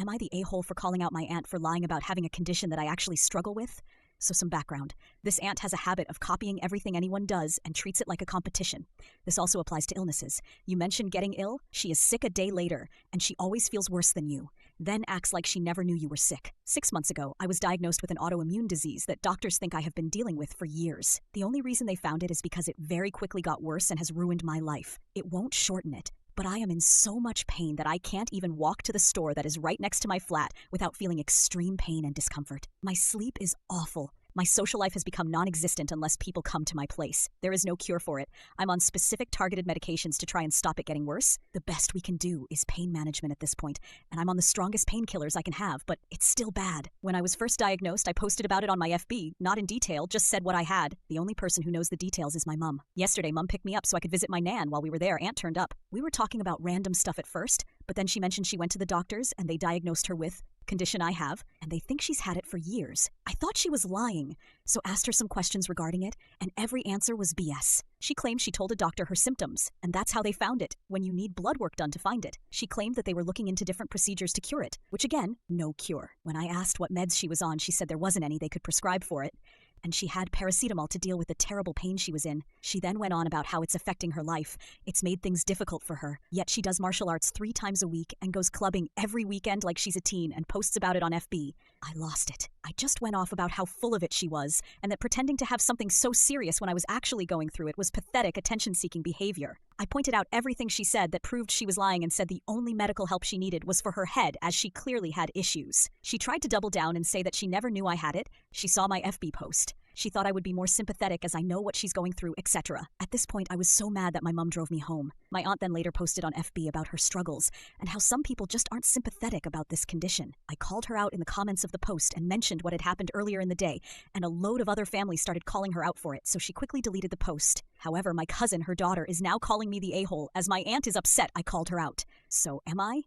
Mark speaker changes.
Speaker 1: Am I the a-hole for calling out my aunt for lying about having a condition that I actually struggle with? So some background. This aunt has a habit of copying everything anyone does and treats it like a competition. This also applies to illnesses. You mention getting ill, she is sick a day later, and she always feels worse than you. Then acts like she never knew you were sick. 6 months ago, I was diagnosed with an autoimmune disease that doctors think I have been dealing with for years. The only reason they found it is because it very quickly got worse and has ruined my life. It won't shorten it. But I am in so much pain that I can't even walk to the store that is right next to my flat without feeling extreme pain and discomfort. My sleep is awful. My social life has become non-existent unless people come to my place. There is no cure for it. I'm on specific targeted medications to try and stop it getting worse. The best we can do is pain management at this point, and I'm on the strongest painkillers I can have, but it's still bad. When I was first diagnosed, I posted about it on my FB, not in detail, just said what I had. The only person who knows the details is my mom. Yesterday, Mom picked me up so I could visit my nan. While we were there, Aunt turned up. We were talking about random stuff at first, but then she mentioned she went to the doctors and they diagnosed her with condition I have, and they think she's had it for years. I thought she was lying, so asked her some questions regarding it, and every answer was BS. She claimed she told a doctor her symptoms, and that's how they found it, when you need blood work done to find it. She claimed that they were looking into different procedures to cure it, which again, no cure. When I asked what meds she was on, she said there wasn't any they could prescribe for it, and she had paracetamol to deal with the terrible pain she was in. She then went on about how it's affecting her life. It's made things difficult for her. Yet she does martial arts 3 times a week and goes clubbing every weekend like she's a teen and posts about it on FB. I lost it. I just went off about how full of it she was, and that pretending to have something so serious when I was actually going through it was pathetic attention-seeking behavior. I pointed out everything she said that proved she was lying and said the only medical help she needed was for her head, as she clearly had issues. She tried to double down and say that she never knew I had it. She saw my FB post. She thought I would be more sympathetic as I know what she's going through, etc. At this point, I was so mad that my mom drove me home. My aunt then later posted on FB about her struggles and how some people just aren't sympathetic about this condition. I called her out in the comments of the post and mentioned what had happened earlier in the day, and a load of other families started calling her out for it, so she quickly deleted the post. However, my cousin, her daughter, is now calling me the a-hole as my aunt is upset I called her out. So am I?